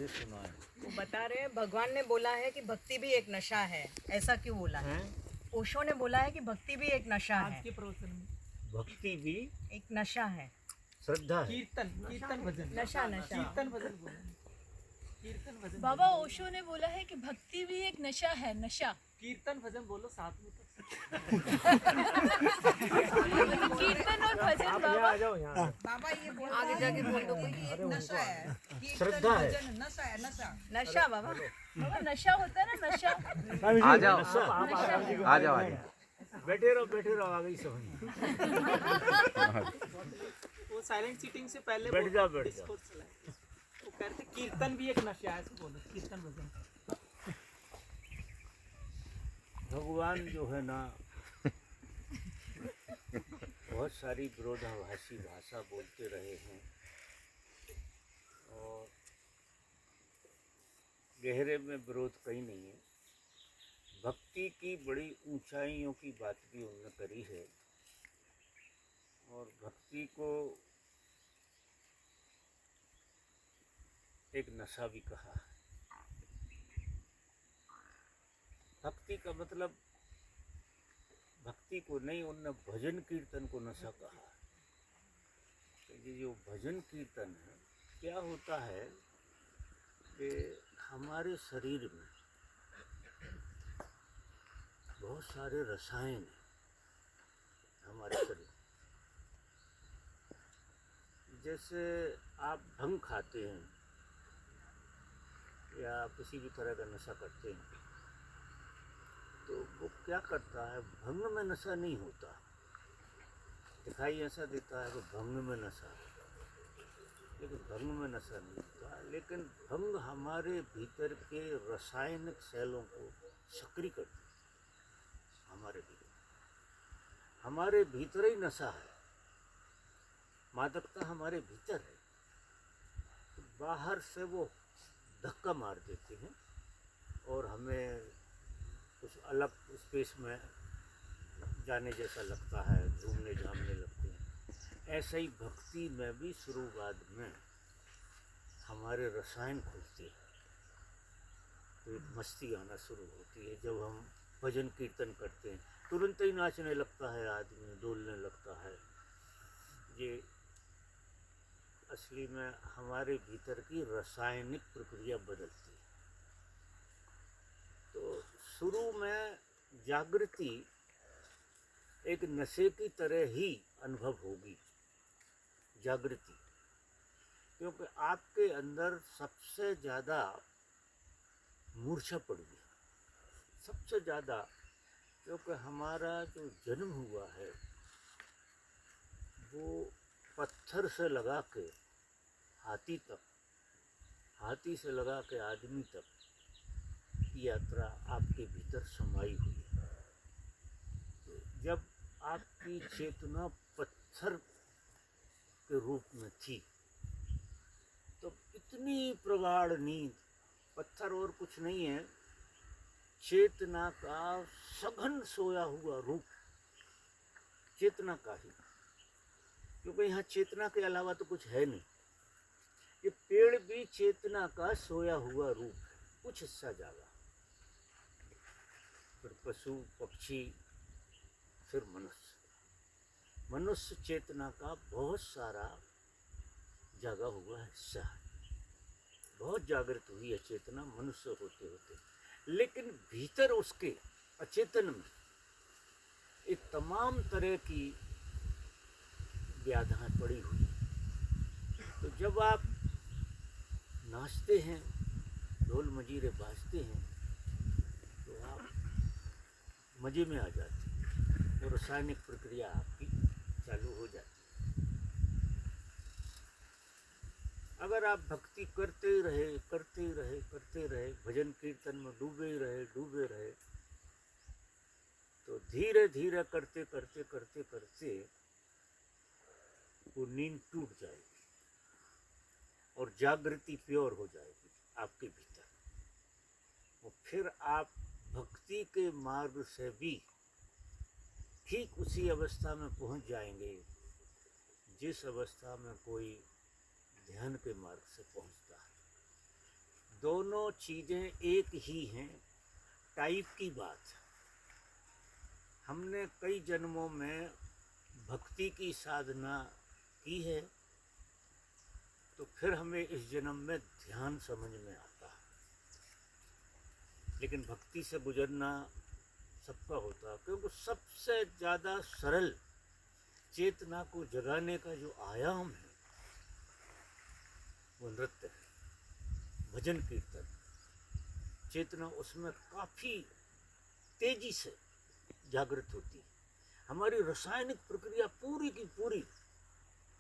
मुझे सुनाए। वो बता रहे हैं भगवान ने बोला है कि भक्ति भी एक नशा है। ऐसा क्यों बोला है? ओशो ने बोला है कि भक्ति भी एक नशा है। आज के प्रवचन में भक्ति भी एक नशा है। श्रद्धा है। कीर्तन भजन नशा नशा कीर्तन भजन बोला कीर्तन भजन बाबा ओशो ने बोला है कि भक्ति भी एक नशा है, नशा। कीर्तन भजन बोलो साथ में तो कीर्तन और भजन बाबा। बाबा ये बोल आगे जाके बोल दो कोई एक नशा है। श्रद्धा है। नशा है नशा बाबा। बाबा नशा होता है ना, नशा। आ जाओ नशा। आ जाओ बैठे रहो आ गई समझ। वो साइलेंट सीटिंग से पहले बैठ जाओ। डिस्कोर्स चलाए। वो कहते कीर्तन भी एक नशा है, ऐसे बोलो कीर्तन भजन। भगवान जो है ना बहुत सारी विरोधाभासी भाषा बोलते रहे हैं और गहरे में विरोध कहीं नहीं है। भक्ति की बड़ी ऊंचाइयों की बात भी उन्होंने करी है और भक्ति को एक नशा भी कहा है। भक्ति का मतलब भक्ति को नहीं, उनने भजन कीर्तन को नशा कहा। तो ये जो भजन कीर्तन है क्या होता है कि हमारे शरीर में बहुत सारे रसायन हैं हमारे शरीर। जैसे आप भंग खाते हैं या किसी भी तरह का नशा करते हैं तो वो क्या करता है, भंग में नशा नहीं होता। दिखाई ऐसा देता है कि भंग में नशा, लेकिन भंग में नशा नहीं होता। लेकिन भंग हमारे भीतर के रासायनिक सेलों को सक्रिय करती है। हमारे भीतर ही नशा है। मादकता हमारे भीतर है, तो बाहर से वो धक्का मार देते हैं और हमें कुछ अलग स्पेस में जाने जैसा लगता है, घूमने झामने लगते हैं। ऐसा ही भक्ति में भी शुरुआत में हमारे रसायन खुलते हैं तो एक मस्ती आना शुरू होती है। जब हम भजन कीर्तन करते हैं तुरंत ही नाचने लगता है आदमी, डोलने लगता है। ये असली में हमारे भीतर की रासायनिक प्रक्रिया बदलती है। तो शुरू में जागृति एक नशे की तरह ही अनुभव होगी जागृति, क्योंकि आपके अंदर सबसे ज़्यादा मूर्छा पड़ी है, सबसे ज़्यादा। क्योंकि हमारा जो जन्म हुआ है वो पत्थर से लगा के हाथी तक, हाथी से लगा के आदमी तक की यात्रा आपके भीतर समाई हुई है। तो जब आपकी चेतना पत्थर के रूप में थी तो इतनी प्रगाढ़ नींद, पत्थर और कुछ नहीं है, चेतना का सघन सोया हुआ रूप, चेतना का ही। क्योंकि यहाँ चेतना के अलावा तो कुछ है नहीं। ये पेड़ भी चेतना का सोया हुआ रूप है, कुछ हिस्सा जागा, फिर पशु पक्षी, फिर मनुष्य। मनुष्य चेतना का बहुत सारा जागा हुआ हिस्सा है, बहुत जागृत हुई है चेतना मनुष्य होते होते। लेकिन भीतर उसके अचेतन में एक तमाम तरह की व्याधाएं पड़ी हुई। तो जब आप नाचते हैं, ढोल मजीरे बाजते हैं, तो आप मज़े में आ जाते हैं और रासायनिक प्रक्रिया आपकी चालू हो जाती है। अगर आप भक्ति करते रहे, भजन कीर्तन में डूबे रहे, तो धीरे धीरे करते वो नींद टूट जाएगी और जागृति प्योर हो जाएगी आपके भीतर। और फिर आप भक्ति के मार्ग से भी ठीक उसी अवस्था में पहुंच जाएंगे जिस अवस्था में कोई ध्यान के मार्ग से पहुंचता है। दोनों चीज़ें एक ही हैं, टाइप की बात। हमने कई जन्मों में भक्ति की साधना की है, तो फिर हमें इस जन्म में ध्यान समझ में आता है। लेकिन भक्ति से गुजरना सबका होता है, क्योंकि सबसे ज़्यादा सरल चेतना को जगाने का जो आयाम है वो नृत्य है, भजन कीर्तन। चेतना उसमें काफ़ी तेजी से जागृत होती है। हमारी रासायनिक प्रक्रिया पूरी की पूरी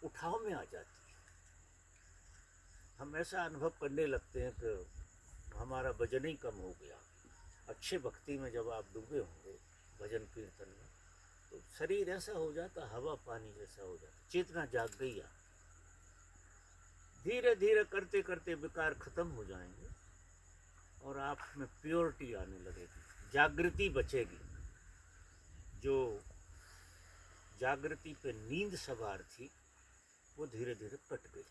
उठाव में आ जाती है। हम ऐसा अनुभव करने लगते हैं कि हमारा वजन ही कम हो गया। अच्छे भक्ति में जब आप डूबे होंगे भजन कीर्तन में, तो शरीर ऐसा हो जाता, हवा पानी जैसा हो जाता, चेतना जाग गई। आप धीरे धीरे करते करते विकार खत्म हो जाएंगे और आप में प्योरिटी आने लगेगी, जागृति बचेगी। जो जागृति पे नींद सवार थी वो धीरे धीरे कट गई।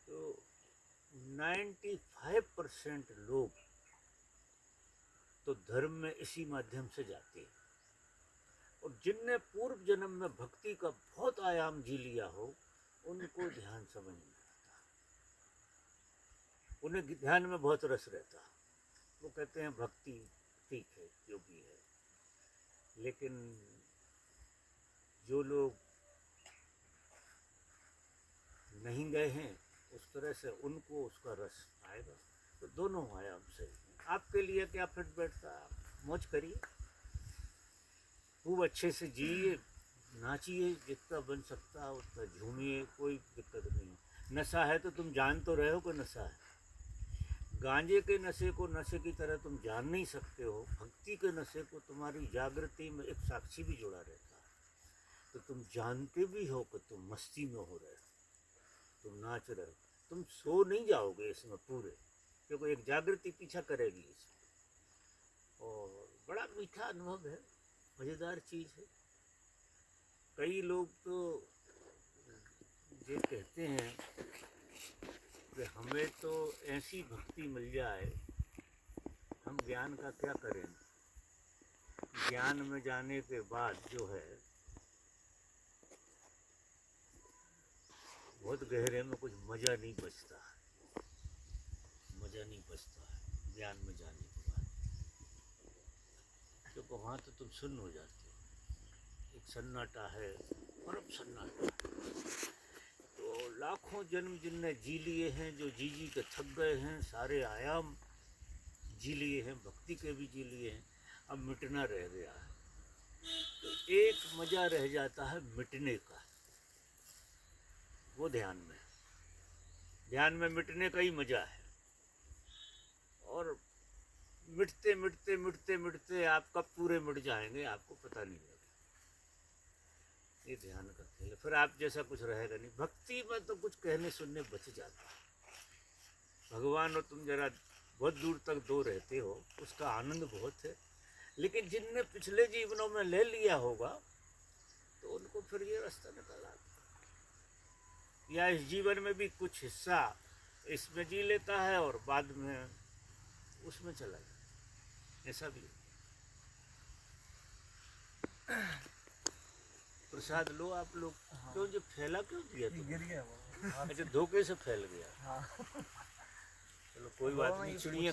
तो 95% लोग तो धर्म में इसी माध्यम से जाते हैं, और जिनने पूर्व जन्म में भक्ति का बहुत आयाम जी लिया हो उनको ध्यान समझ नहीं आता, उन्हें ध्यान में बहुत रस रहता। वो कहते हैं भक्ति ठीक है जो भी है, लेकिन जो लोग नहीं गए हैं उस तरह से उनको उसका रस आएगा। तो दोनों आयाम सही हैं। आपके लिए क्या फिट बैठता है, आप मौज करिए, खूब अच्छे से जिए, नाचिए, जितना बन सकता है उतना झूमिए, कोई दिक्कत नहीं है। नशा है तो तुम जान तो रहे हो कि नशा है। गांजे के नशे को नशे की तरह तुम जान नहीं सकते हो। भक्ति के नशे को तुम्हारी जागृति में एक साक्षी भी जुड़ा रहता है, तो तुम जानते भी हो कि तुम मस्ती में हो रहे हो, तुम नाच रहे हो, तुम सो नहीं जाओगे इसमें पूरे, क्योंकि एक जागृति पीछा करेगी इसमें। और बड़ा मीठा अनुभव है, मज़ेदार चीज़ है। कई लोग तो ये कहते हैं कि हमें तो ऐसी भक्ति मिल जाए, हम ज्ञान का क्या करें। ज्ञान में जाने के बाद जो है बहुत गहरे में कुछ मज़ा नहीं बचता, मज़ा नहीं बचता है ज्ञान में जाने के बाद, क्योंकि वहाँ तो तुम सुन्न हो जाते हो। एक सन्नाटा है, परम सन्नाटा है। तो लाखों जन्म जिनने जी लिए हैं, जो जी जी के थक गए हैं, सारे आयाम जी लिए हैं, भक्ति के भी जी लिए हैं, अब मिटना रह गया है। तो एक मज़ा रह जाता है मिटने का, वो ध्यान में। ध्यान में मिटने का ही मज़ा है। और मिटते मिटते मिटते मिटते आप कब पूरे मिट जाएंगे आपको पता नहीं लगेगा। ये ध्यान का खेल। फिर आप जैसा कुछ रहेगा नहीं। भक्ति में तो कुछ कहने सुनने बच जाता है। भगवान और तुम जरा बहुत दूर तक दो रहते हो, उसका आनंद बहुत है। लेकिन जिनने पिछले जीवनों में ले लिया होगा तो उनको फिर ये रास्ता निकल आता, या इस जीवन में भी कुछ हिस्सा इसमें जी लेता है और बाद में उसमें चला जाता, ऐसा भी। प्रसाद लो आप लोग। क्यों जो फैला क्यों दिया तुम? गिर गया वो। अच्छा, धोखे से फैल गया। हाँ। चलो कोई बात नहीं, चिड़िया